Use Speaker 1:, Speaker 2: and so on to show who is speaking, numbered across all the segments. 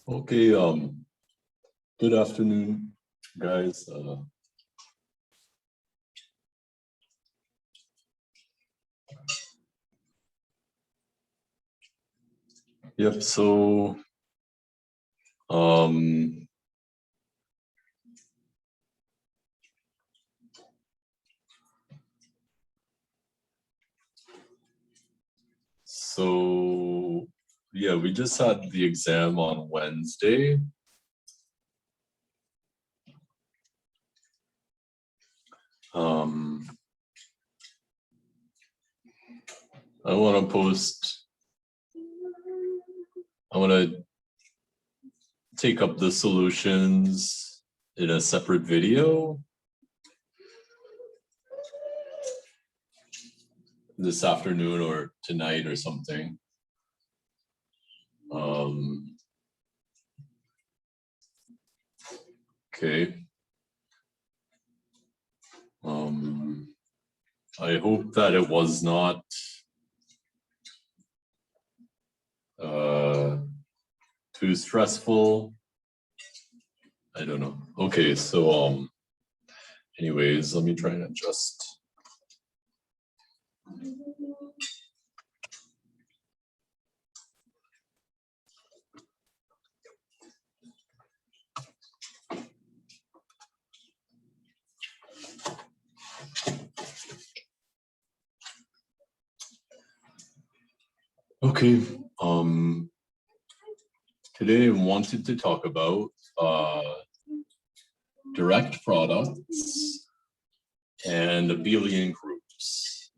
Speaker 1: Okay, good afternoon, guys. Yep, so yeah, we just had the exam on Wednesday. I want to take up the solutions in a separate video this afternoon or tonight or something. Okay. I hope that it was not too stressful. I don't know. Okay, so anyways, let me try and adjust. Okay, today I wanted to talk about direct products and abelian groups.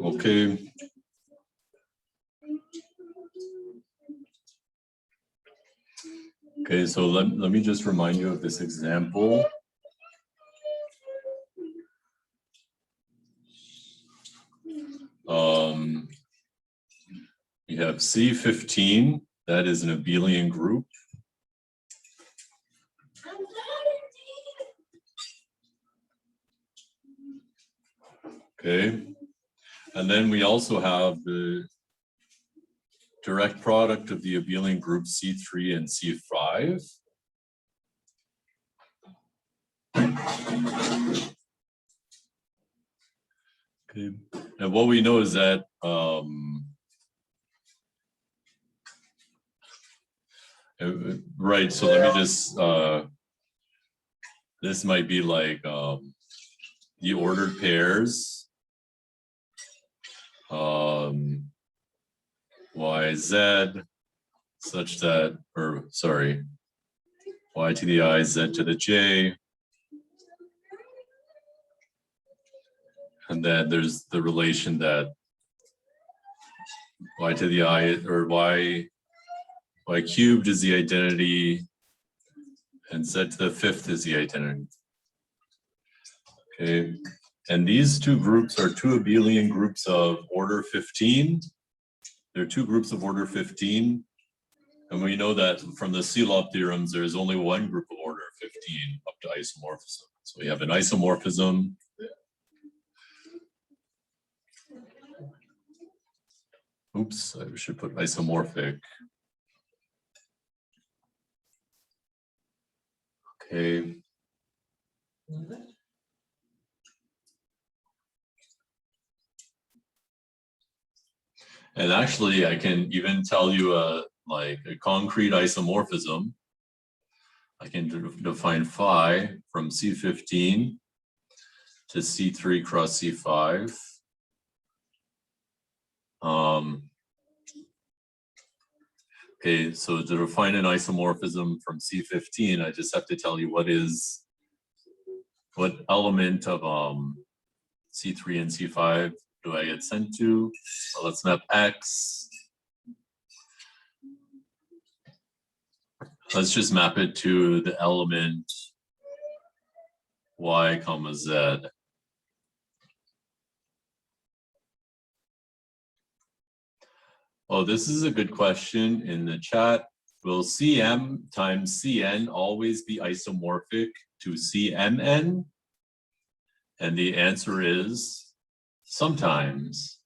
Speaker 1: Okay. Okay, so let me just remind you of this example. We have C15, that is an abelian group. Okay, and then we also have the direct product of the abelian group C3 and C5. Okay, and what we know is that right, so let me just this might be like the ordered pairs y, z, such that, or sorry, y to the I, z to the j. And then there's the relation that y to the I, or y cubed is the identity, and z to the fifth is the identity. Okay, and these two groups are two abelian groups of order 15. They're two groups of order 15. And we know that from the Celob theorems, there's only one group of order 15 up to isomorphism. So we have an isomorphism. Oops, I should put isomorphic. Okay. And actually, I can even tell you like a concrete isomorphism. I can define phi from C15 to C3 cross C5. Okay, so to define an isomorphism from C15, I just have to tell you what element of C3 and C5 do I get sent to? So let's map X. Let's just map it to the element Y comma Z. Oh, this is a good question in the chat. Will Cm times Cn always be isomorphic to Cmn? And the answer is sometimes.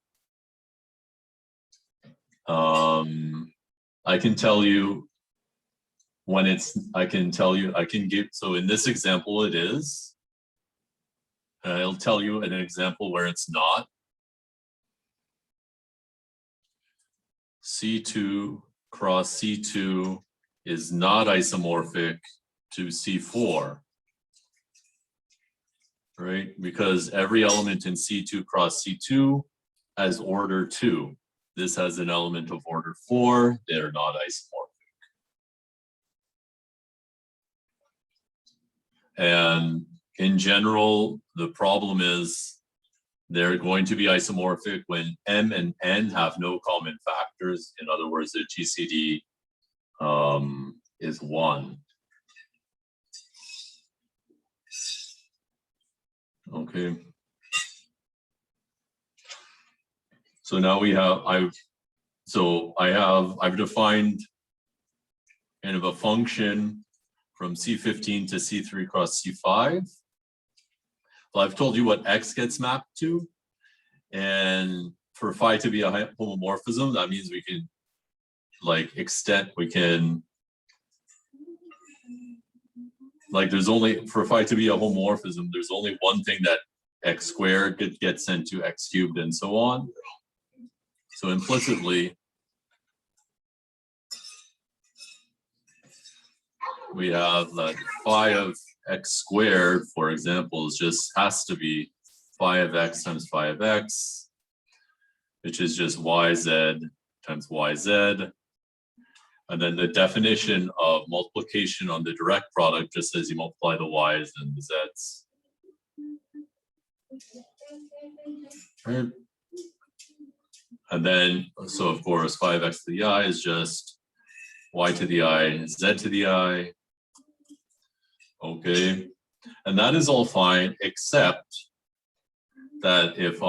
Speaker 1: I can tell you when it's, I can give, so in this example it is. And I'll tell you an example where it's not. C2 cross C2 is not isomorphic to C4, right? Because every element in C2 cross C2 has order 2. This has an element of order 4. They're not isomorphic. And in general, the problem is they're going to be isomorphic when M and N have no common factors. In other words, the GCD is 1. Okay. So now we have, I've defined kind of a function from C15 to C3 cross C5. Well, I've told you what X gets mapped to. And for phi to be a homomorphism, that means we can like extend, we can, like there's only, for phi to be a homomorphism, there's only one thing that X squared gets sent to X cubed and so on. So implicitly, we have that phi of X squared, for example, is just has to be phi of X times phi of X, which is just YZ times YZ. And then the definition of multiplication on the direct product just says you multiply the Y's and the Z's. Right. And then, so of course, phi of X to the I is just Y to the I, Z to the I. Okay. And that is all fine, except that if,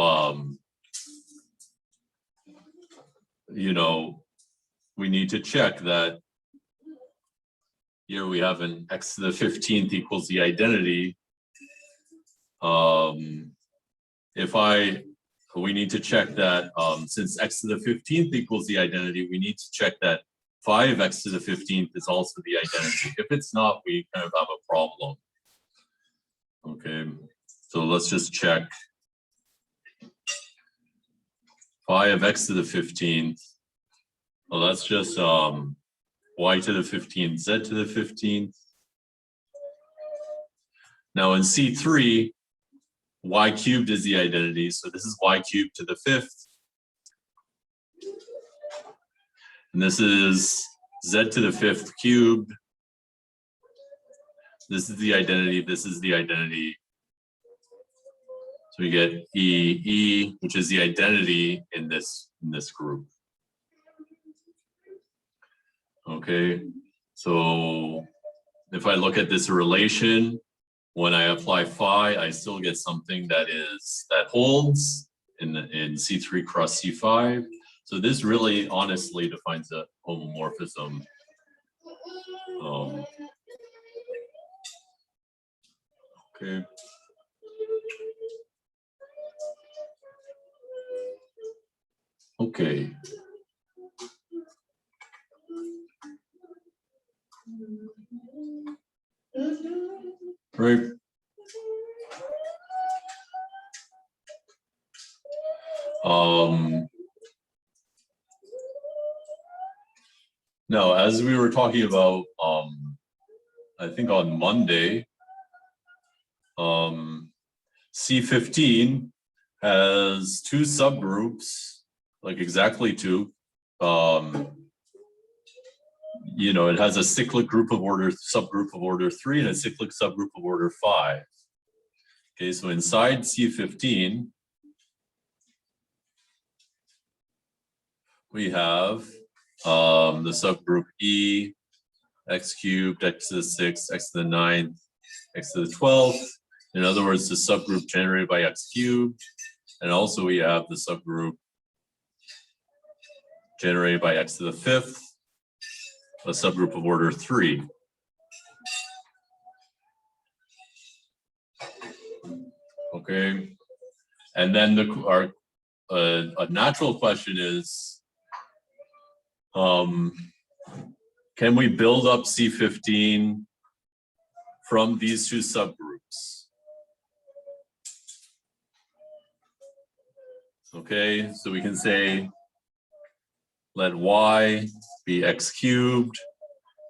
Speaker 1: you know, we need to check that here we have an X to the 15th equals the identity. We need to check that since X to the 15th equals the identity, we need to check that phi of X to the 15th is also the identity. If it's not, we kind of have a problem. Okay, so let's just check phi of X to the 15th. Well, that's just Y to the 15th, Z to the 15th. Now in C3, Y cubed is the identity, so this is Y cubed to the 5th. And this is Z to the 5th cubed. This is the identity, this is the identity. So we get E, which is the identity in this group. Okay, so if I look at this relation, when I apply phi, I still get something that holds in C3 cross C5. So this really honestly defines a homomorphism. Okay. Okay. Right. Now, as we were talking about, I think on Monday, C15 has two subgroups, like exactly two. You know, it has a cyclic group of order, subgroup of order 3 and a cyclic subgroup of order 5. Okay, so inside C15, we have the subgroup E, X cubed, X to the 6th, X to the 9th, X to the 12th. In other words, the subgroup generated by X cubed. And also we have the subgroup generated by X to the 5th, a subgroup of order 3. Okay, and then a natural question is, can we build up C15 from these two subgroups? Okay, so we can say, let y be x cubed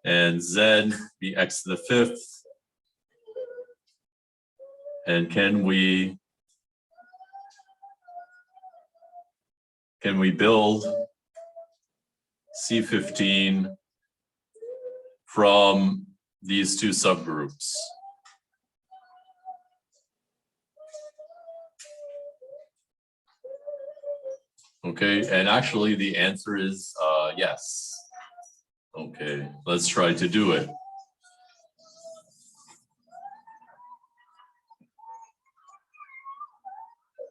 Speaker 1: and z be x to the fifth. And can we build C15 from these two subgroups? Okay, and actually the answer is yes. Okay, let's try to do it.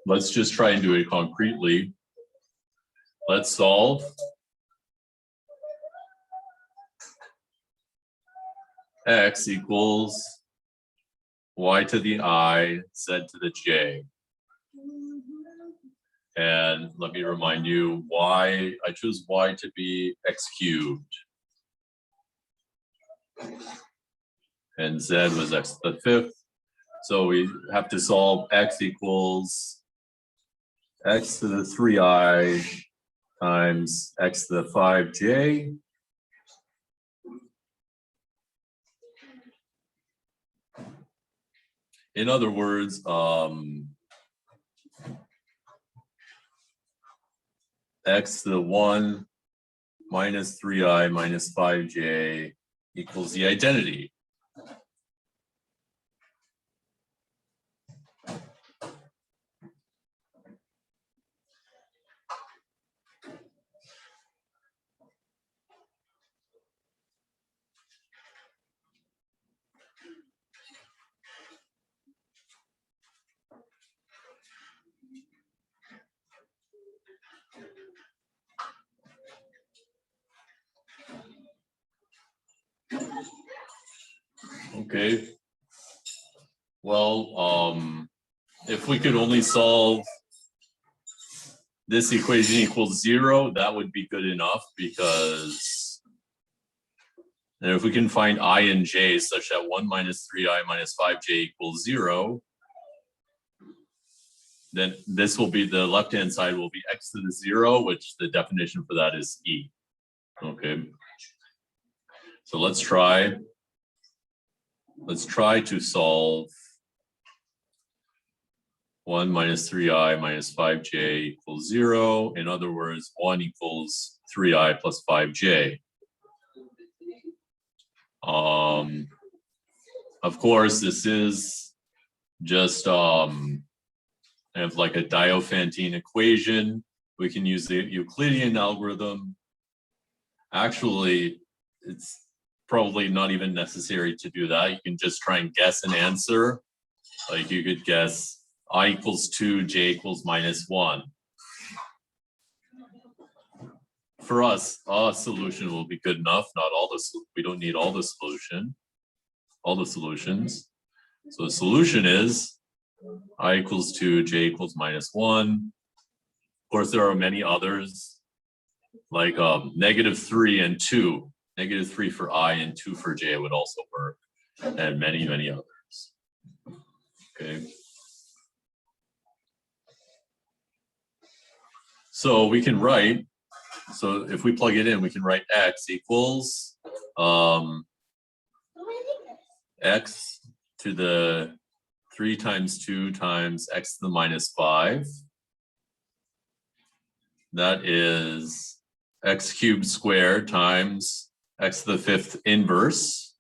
Speaker 1: Let's just try and do it concretely. Let's solve x equals y to the I, z to the j. And let me remind you, I chose y to be x cubed. And z was x to the fifth. So we have to solve x equals x to the 3i times x to the 5j. In other words, x to the 1 minus 3i minus 5j equals the identity. Okay. Well, if we could only solve this equation equals 0, that would be good enough, because if we can find I and j such that 1 minus 3i minus 5j equals 0, then this will be, the left-hand side will be x to the 0, which the definition for that is e. Okay. So let's try to solve 1 minus 3i minus 5j equals 0. In other words, 1 equals 3i plus 5j. Of course, this is just kind of like a Diophantine equation. We can use the Euclidean algorithm. Actually, it's probably not even necessary to do that. You can just try and guess an answer. Like you could guess I equals 2, j equals minus 1. For us, a solution will be good enough. Not all the, we don't need all the solutions. So the solution is I equals 2, j equals minus 1. Of course, there are many others, like -3 and 2. -3 for I and 2 for j would also work, and many, many others. Okay. So we can write, so if we plug it in, we can write x equals x to the 3 times 2 times x to the minus 5. That is x cubed squared times x to the 5th inverse.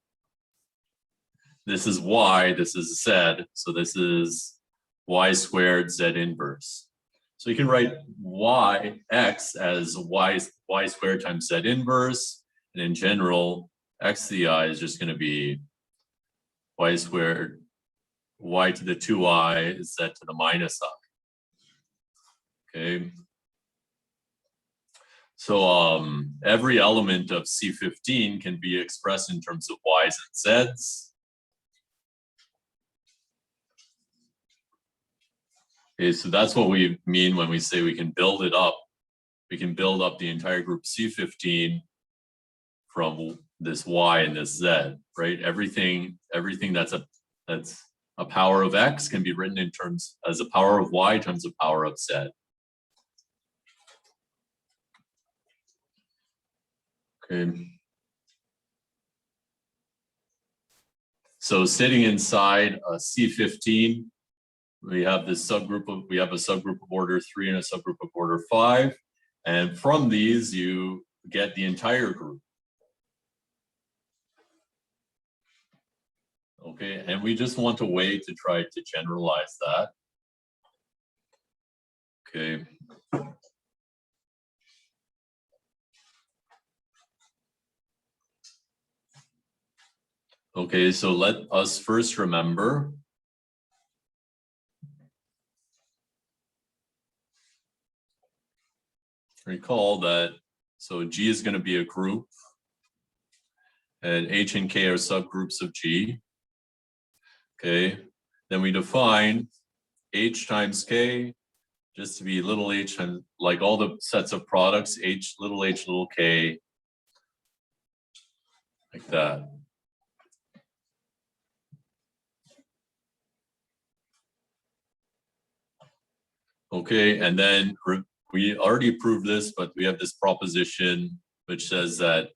Speaker 1: This is y, this is z, so this is y squared z inverse. So you can write x as y squared times z inverse, and in general, x to the I is just going to be y squared, y to the 2i is z to the minus I. Okay. So every element of C15 can be expressed in terms of y's and z's. Okay, so that's what we mean when we say we can build it up. We can build up the entire group C15 from this Y and this Z, right? Everything that's a power of X can be written in terms as a power of Y times a power of Z. Okay. So sitting inside a C15, we have a subgroup of order 3 and a subgroup of order 5. And from these, you get the entire group. Okay, and we just want a way to try to generalize that. Okay. Okay, so let us first remember recall that, so G is going to be a group, and H and K are subgroups of G. Okay, then we define H times K just to be little h times, like all the sets of products, H, little K, like that. Okay, and then we already proved this, but we have this proposition which says that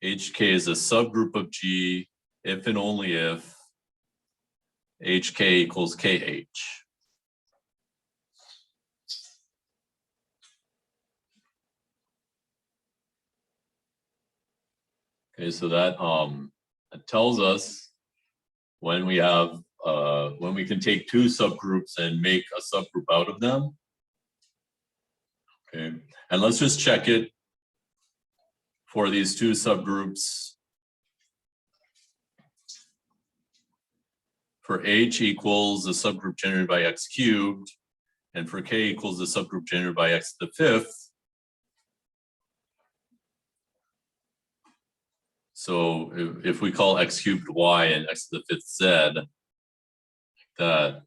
Speaker 1: HK is a subgroup of G if and only if HK equals KH. Okay, so that it tells us when we have when we can take two subgroups and make a subgroup out of them. Okay, and let's just check it for these two subgroups. For H equals the subgroup generated by X cubed, and for K equals the subgroup generated by X to the fifth. So if we call X cubed Y and X to the fifth Z, like that,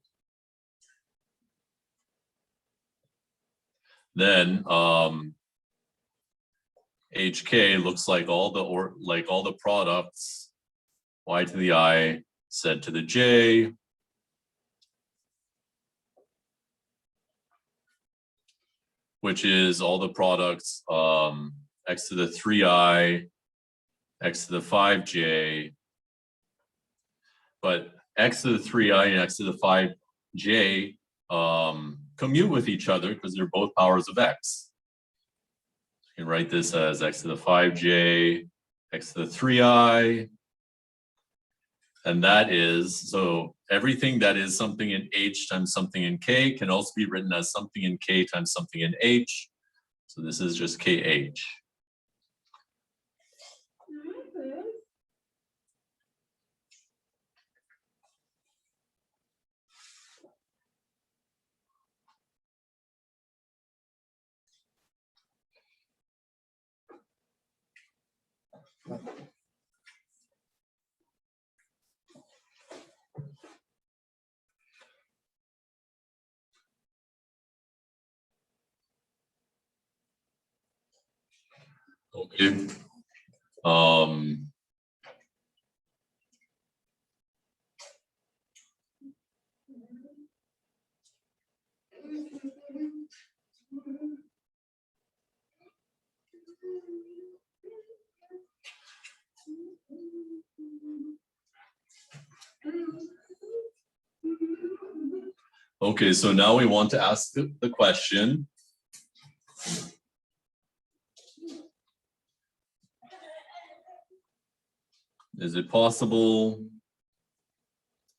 Speaker 1: then HK looks like all the products Y to the I, Z to the J, which is all the products X to the 3I, X to the 5J, but X to the 3I and X to the 5J commute with each other because they're both powers of X. You can write this as X to the 5J, X to the 3I, and that is, so everything that is something in H times something in K can also be written as something in K times something in H. So this is just KH. Okay. Okay, so now we want to ask the question. Is it possible,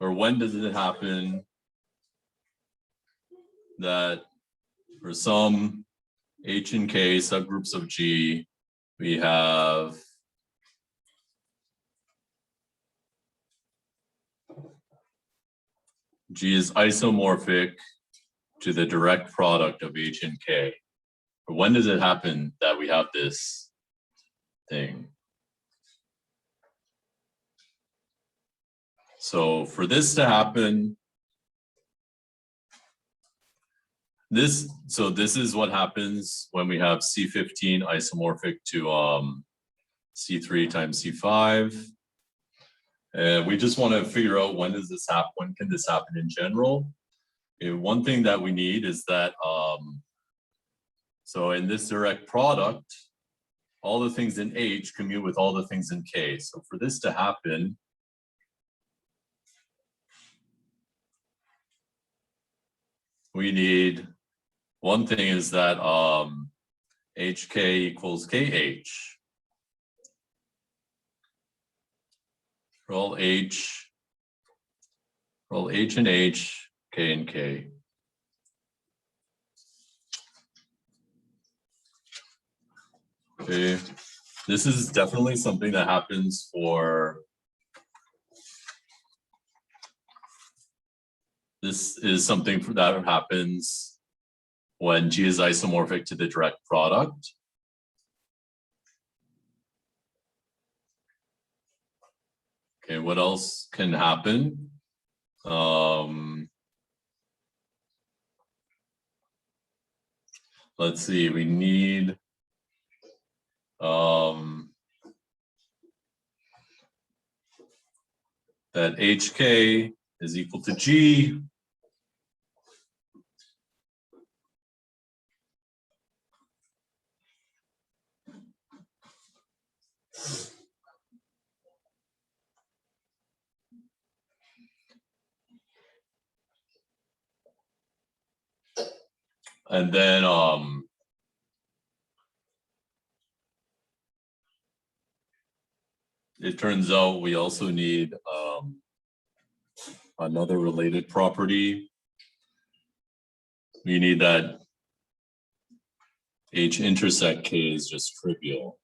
Speaker 1: or when does it happen that for some H and K subgroups of G, we have G is isomorphic to the direct product of H and K? Or when does it happen that we have this thing? So for this to happen, So this is what happens when we have C15 isomorphic to C3 times C5. And we just want to figure out when does this happen, when can this happen in general? Okay, one thing that we need is that, so in this direct product, all the things in H commute with all the things in K. So for this to happen, we need, one thing is that HK equals KH. For all H and H, K and K. Okay, this is definitely something that happens for, this is something that happens when G is isomorphic to the direct product. Okay, what else can happen? Let's see, we need that HK is equal to G. And then it turns out we also need another related property. We need that H intersect K is just trivial.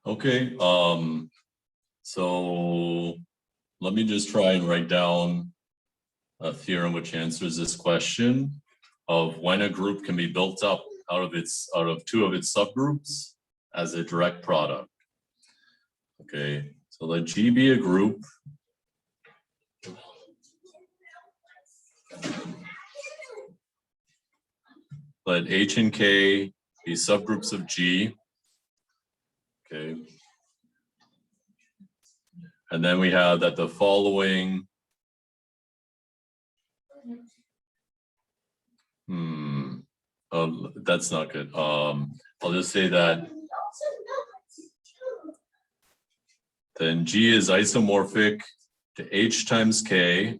Speaker 1: Okay, so let me just try and write down a theorem which answers this question of when a group can be built up out of two of its subgroups as a direct product. Okay, so let G be a group. Let H and K be subgroups of G. Okay. And then we have that the following that's not good. I'll just say that then G is isomorphic to H times K.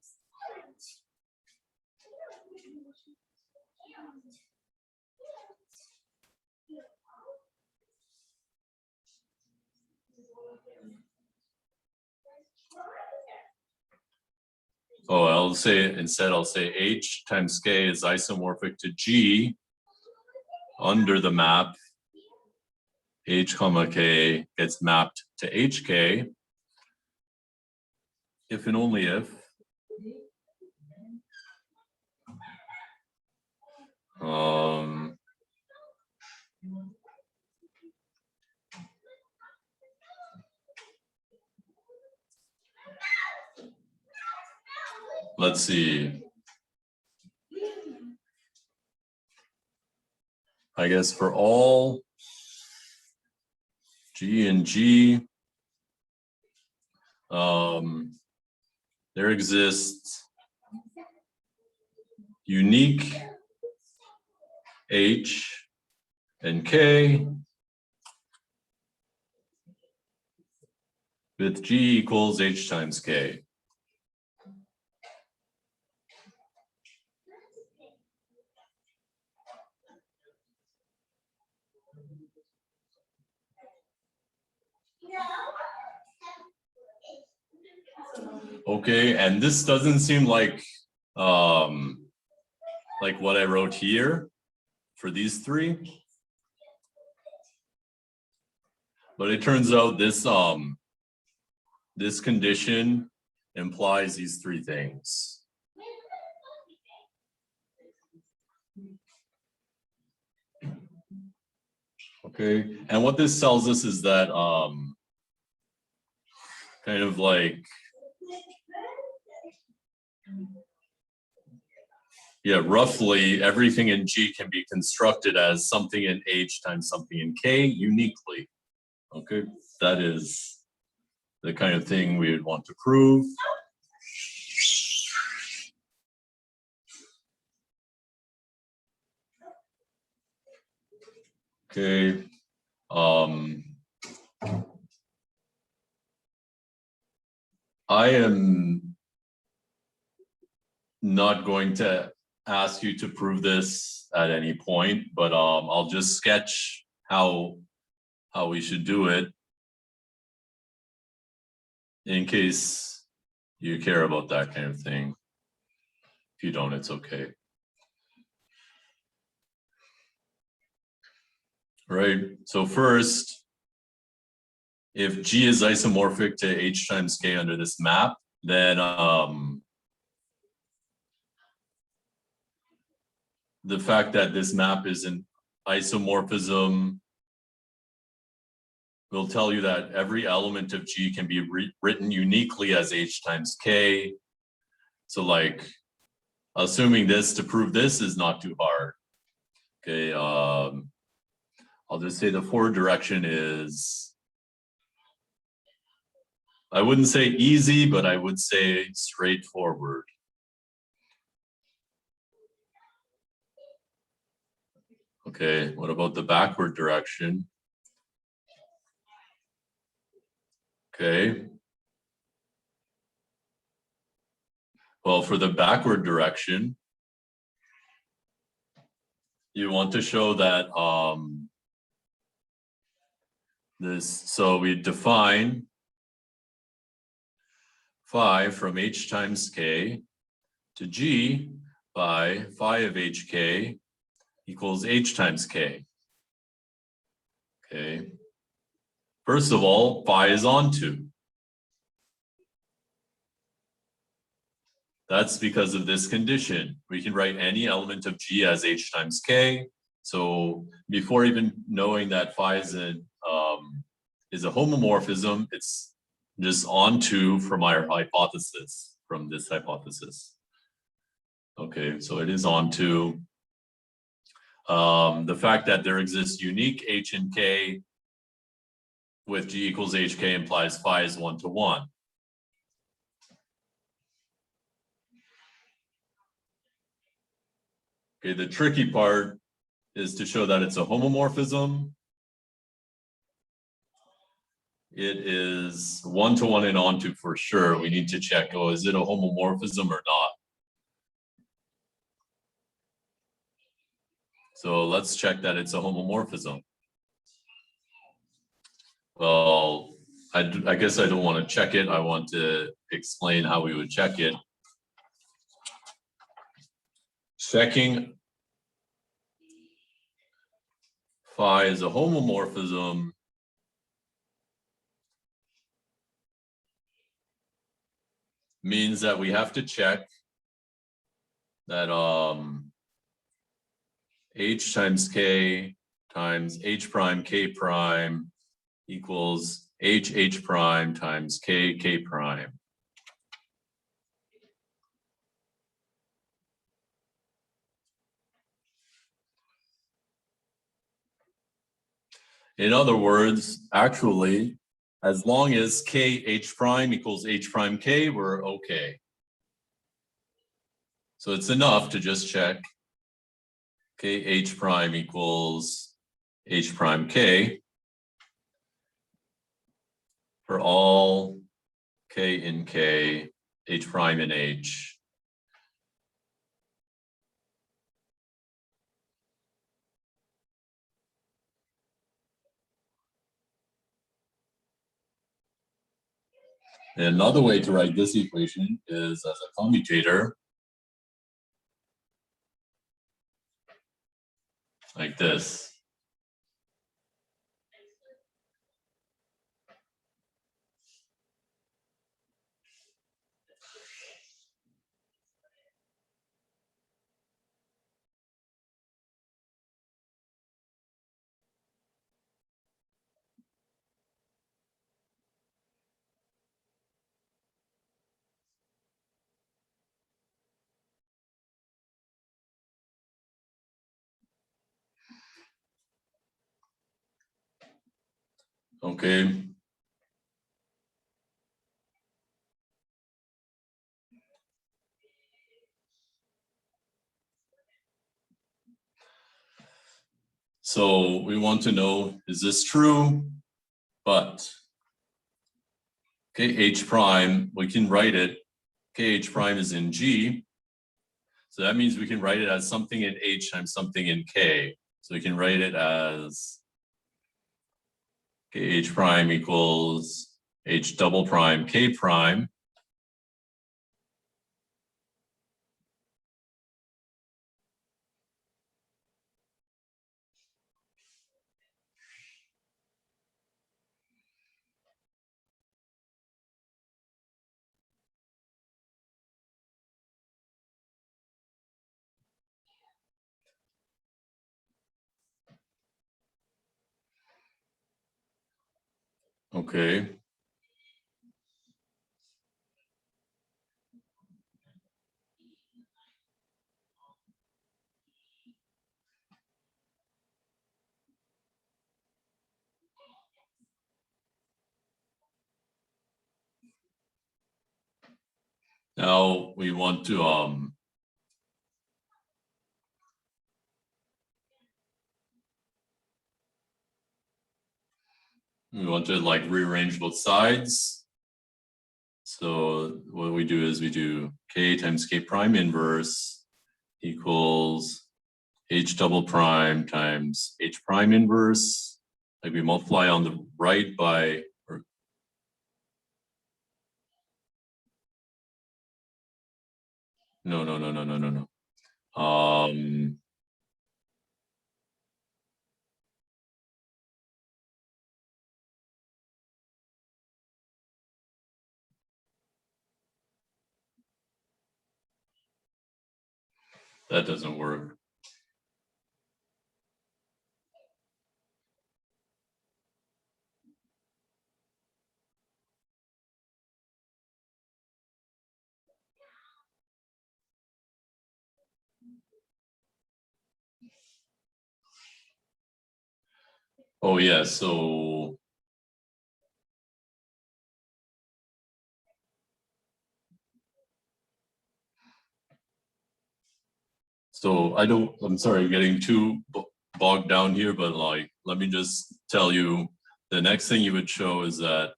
Speaker 1: Oh, I'll say H times K is isomorphic to G under the map H comma K gets mapped to HK if and only if let's see. I guess for all G and G, there exists unique H and K with G equals H times K. Okay, and this doesn't seem like what I wrote here for these three. But it turns out this this condition implies these three things. Okay, and what this tells us is that kind of like, yeah, roughly everything in G can be constructed as something in H times something in K uniquely. Okay, that is the kind of thing we would want to prove. Okay, I am not going to ask you to prove this at any point, but I'll just sketch how we should do it in case you care about that kind of thing. If you don't, it's okay. Right, so first, if G is isomorphic to H times K under this map, then the fact that this map is an isomorphism will tell you that every element of G can be written uniquely as H times K. So like, assuming this to prove this is not too hard. Okay, I'll just say the forward direction is, I wouldn't say easy, but I would say straightforward. Okay, what about the backward direction? Okay. Well, for the backward direction, you want to show that so we define phi from H times K to G by phi of HK equals H times K. Okay. First of all, phi is onto. That's because of this condition. We can write any element of G as H times K. So before even knowing that phi is a homomorphism, it's just onto from our hypothesis, from this hypothesis. Okay, so it is onto. The fact that there exists unique H and K with G equals HK implies phi is 1-to-1. Okay, the tricky part is to show that it's a homomorphism. It is 1-to-1 and onto for sure. We need to check, oh, is it a homomorphism or not? So let's check that it's a homomorphism. Well, I guess I don't want to check it. I want to explain how we would check it. Checking phi is a homomorphism means that we have to check that H times K times H prime K prime equals H prime times K prime. In other words, actually, as long as K H prime equals H prime K, we're okay. So it's enough to just check K H prime equals H prime K for all K in K, H prime in H. Another way to write this equation is as a commutator, like this. Okay. So we want to know, is this true? But okay, H prime, we can write it. KH prime is in G. So that means we can write it as something in H times something in K. So we can write it as KH prime equals H double prime K prime. Okay. Now we want to like rearrange both sides. So what we do is we do K times K prime inverse equals H double prime times H prime inverse. Like we multiply on the right by, or no. That doesn't work. Oh yeah, so I'm sorry, getting too bogged down here, but like, let me just tell you, the next thing you would show is that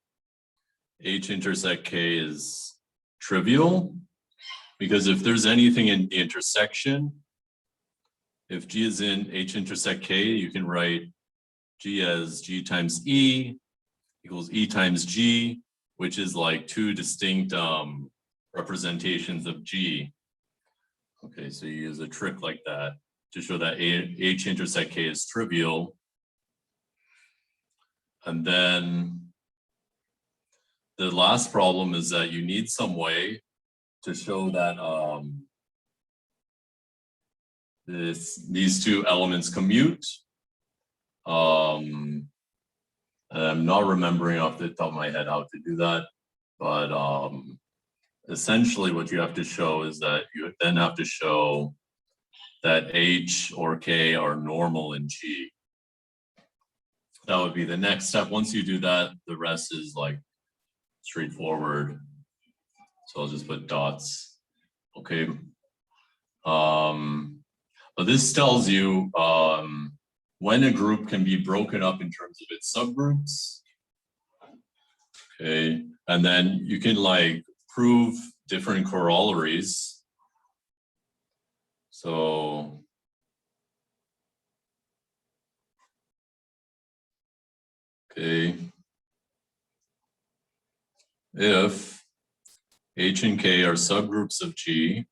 Speaker 1: H intersect K is trivial, because if there's anything in the intersection, if G is in H intersect K, you can write G as G times E equals E times G, which is like two distinct representations of G. Okay, so you use a trick like that to show that H intersect K is trivial. And then the last problem is that you need some way to show that these two elements commute. I'm not remembering off the top of my head how to do that, but essentially what you have to show is that you then have to show that H or K are normal in G. That would be the next step. Once you do that, the rest is like straightforward. So I'll just put dots. Okay. But this tells you when a group can be broken up in terms of its subgroups. Okay. And then you can like prove different corollaries. So okay. If H and K are subgroups of G.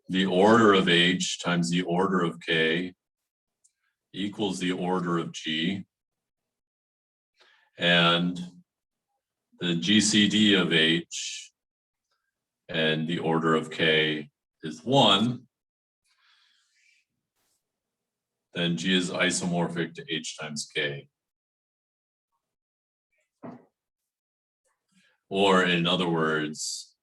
Speaker 1: The order of H times the order of K equals the order of G. And the GCD of H and the order of K is 1. Then G is isomorphic to H times K. Or in other words,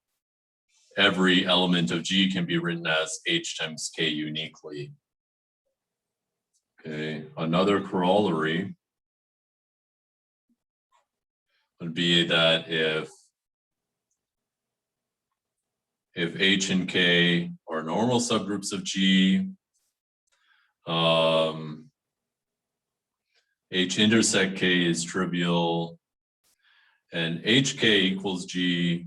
Speaker 1: every element of G can be written as H times K uniquely. Okay, another corollary would be that if H and K are normal subgroups of G, H intersect K is trivial, and HK equals G,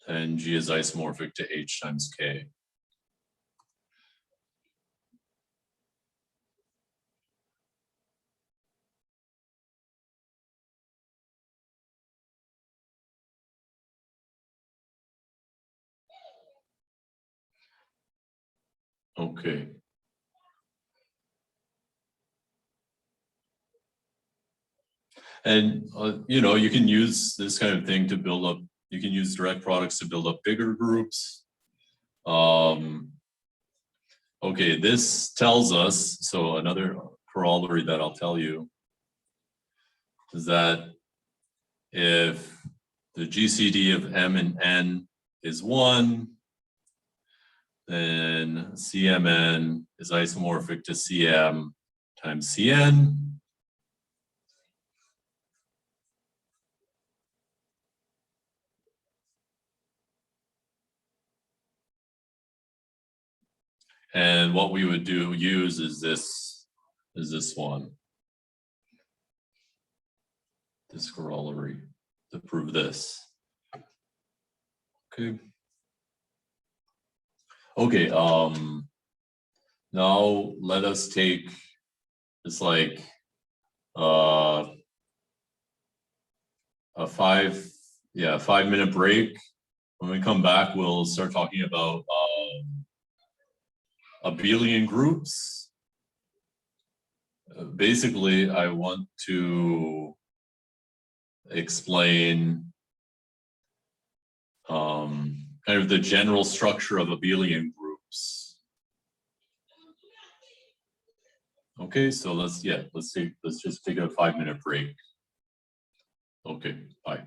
Speaker 1: and G is isomorphic to H times K. Okay. And, you know, you can use this kind of thing to build up, you can use direct products to build up bigger groups. Okay, this tells us, so another corollary that I'll tell you is that if the GCD of M and N is 1, then CMN is isomorphic to CM times CN. And what we would use is this one, this corollary to prove this. Okay. Okay, now let us take this like a 5-minute break. When we come back, we'll start talking about abelian groups. Basically, I want to explain kind of the general structure of abelian groups. Okay, so let's just take a 5-minute break. Okay, bye.